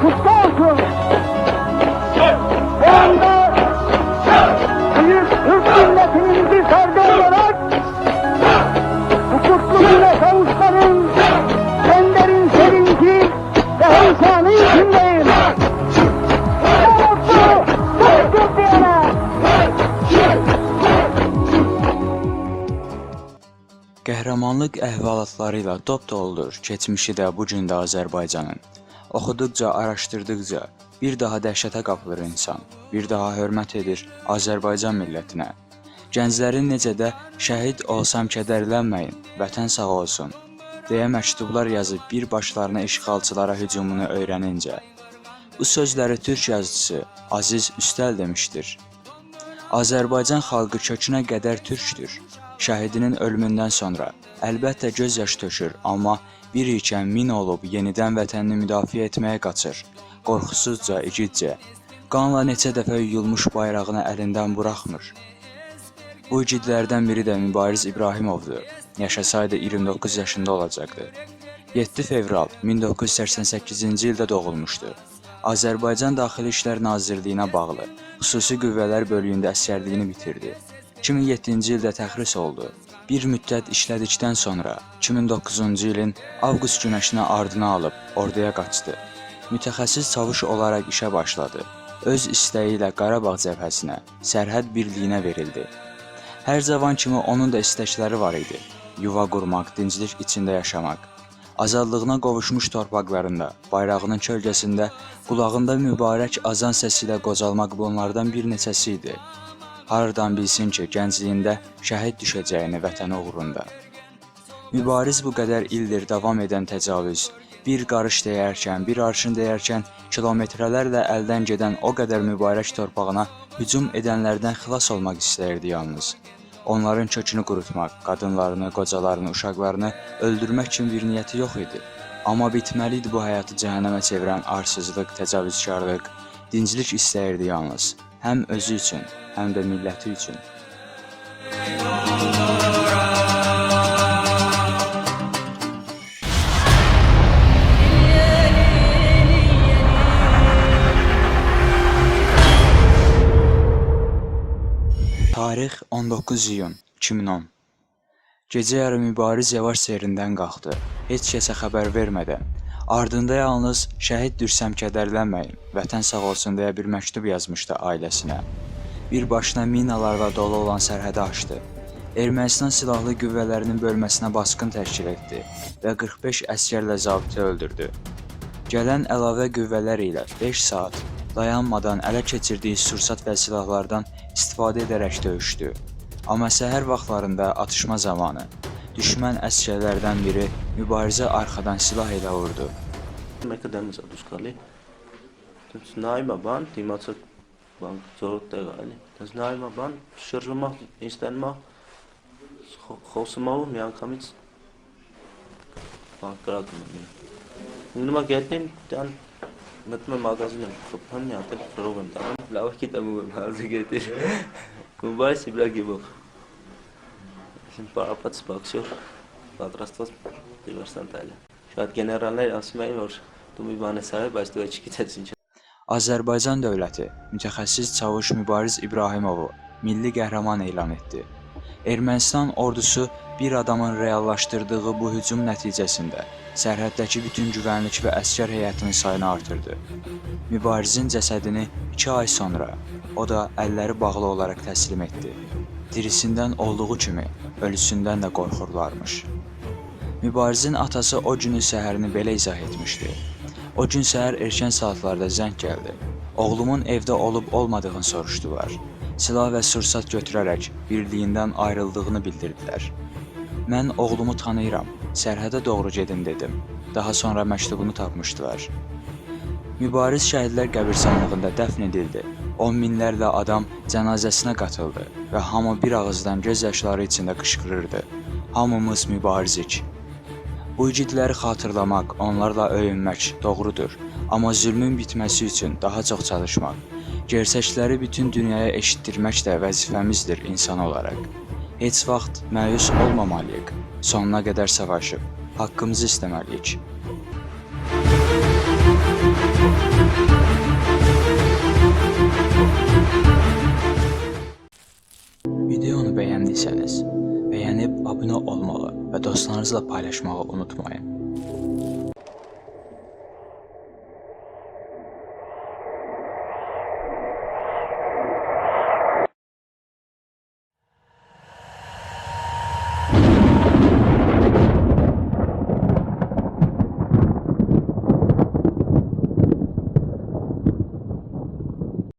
kutlu olsun. Bu anda büyük Türk milletinin bir ferdi olarak bu kutlu güne kavuşmanın en derin sevinci ve heyecanı içindeyim. Ne mutlu Türk diyene. Qəhrəmanlıq əhvalatları ilə dop-doludur keçmişi də, bu gün də Azərbaycanın. Oxuduqca, araşdırdıqca bir daha dəhşətə qapılır insan, bir daha hörmət edir Azərbaycan millətinə. Gənclərin necə də şəhid olsam kədərlənməyin, vətən sağ olsun deyə məktublar yazıb bir başlarına işğalçılara hücumunu öyrənincə. Bu sözləri türk yazıcısı Aziz Üstəl demişdir. Azərbaycan xalqı kökünə qədər türkdür. Şəhidinin ölümündən sonra əlbəttə göz yaş tökür, amma bir ikən min olub yenidən vətənini müdafiə etməyə qaçır. Qorxusuzca, igidcə, qanla neçə dəfə yuyulmuş bayrağını əlindən buraxmır. Bu igidlərdən biri də Mübariz İbrahimovdur. Yaşasaydı 29 yaşında olacaqdı. 7 fevral 1988-ci ildə doğulmuşdu. Azərbaycan Daxili İşlər Nazirliyinə bağlı Xüsusi Qüvvələr bölüyündə əsgərliyini bitirdi. 2007-ci ildə təxris oldu. Bir müddət işlədikdən sonra 2009-cu ilin avqust günəşini ardına alıb orduya qaçdı. Mütəxəssis çavuş olaraq işə başladı. Öz istəyi ilə Qarabağ cəbhəsinə, sərhəd birliyinə verildi. Hər cavan kimi onun da istəkləri var idi. Yuva qurmaq, dinclik içində yaşamaq. Azadlığına qovuşmuş torpaqlarında, bayrağının kölgəsində, qulağında mübarək azan səsi ilə qocalmaq bunlardan bir neçəsi idi. Hardan bilsin ki, gəncliyində şəhid düşəcəyini vətəni uğrunda. Mübariz bu qədər ildir davam edən təcavüz, bir qarış deyərkən, bir arşın deyərkən kilometrələrlə əldən gedən o qədər mübarək torpağına hücum edənlərdən xilas olmaq istəyirdi yalnız. Onların kökünü qurutmaq, qadınlarını, qocalarını, uşaqlarını öldürmək kimi bir niyyəti yox idi. Amma bitməli idi bu həyatı cəhənnəmə çevirən arsızlıq, təcavüzkarlıq, dinclik istəyirdi yalnız. Həm özü üçün, həm də milləti üçün. Tarix 19 iyun 2010. Gecə yarı Mübariz yavaş serindən qalxdı, heç kəsə xəbər vermədən. Ardında yalnız şəhid düşsəm kədərlənməyin, vətən sağ olsun deyə bir məktub yazmışdı ailəsinə. Bir başına minalarla dolu olan sərhədi aşdı. Ermənistan silahlı qüvvələrinin bölməsinə basqın təşkil etdi və 45 əsgərlə zabiti öldürdü. Gələn əlavə qüvvələr ilə 5 saat dayanmadan ələ keçirdiyi sursat və silahlardan istifadə edərək döyüşdü. Amma səhər vaxtlarında atışma zamanı düşmən əsgərlərdən biri Mübarizə arxadan silah ilə vurdu. Մեկը դեմս է դուրս գալի, դες նայում է բան, դիմացը բան զորոտ տեղ է, էլի, դες նայում է բան, շրջում է, ինձ տենում է, խոսում է ու մի անգամից բան կրակում է։ Ունում է գետնին, դան մտնում է մագազին եմ, խփան մի հատ էլ ֆրով եմ տանում, լավ է գիտեմ ու եմ հազի գետիր, Mübariz İbrahimov, Jsem պարապած սպաքսյոր պատրաստված դիվերսանտ այլ է։ Շատ գեներալներ ասում էին, որ դու մի բան ես արել, բայց դու չգիտես ինչ։ Azərbaycan dövləti mütəxəssis çavuş Mübariz İbrahimovu milli qəhrəman elan etdi. Ermənistan ordusu bir adamın reallaşdırdığı bu hücum nəticəsində sərhəddəki bütün güvənlik və əsgər heyətinin sayını artırdı. Mübarizin cəsədini 2 ay sonra o da əlləri bağlı olaraq təslim etdi. Dirisindən olduğu kimi ölüsündən də qorxurlarmış. Mübarizin atası o günün səhərini belə izah etmişdi. O gün səhər erkən saatlarda zəng gəldi. Oğlumun evdə olub-olmadığını soruşdular. Silah və sursat götürərək birliyindən ayrıldığını bildirdilər. Mən oğlumu tanıyıram, sərhədə doğru gedin dedim. Daha sonra məktubunu tapmışdılar. Mübariz şəhidlər qəbirstanlığında dəfn edildi. 10 minlərlə adam cənazəsinə qatıldı və hamı bir ağızdan göz yaşları içində qışqırırdı. Hamımız mübarizik. Bu igidləri xatırlamaq, onlarla öyünmək doğrudur. Amma zülmün bitməsi üçün daha çox çalışmaq, gerçəkləri bütün dünyaya eşitdirmək də vəzifəmizdir insan olaraq. Heç vaxt məyus olmamalıyıq, sonuna qədər savaşıb, haqqımızı istəməliyik. değilsəniz, bəyənib abunə olmağı və dostlarınızla paylaşmağı unutmayın.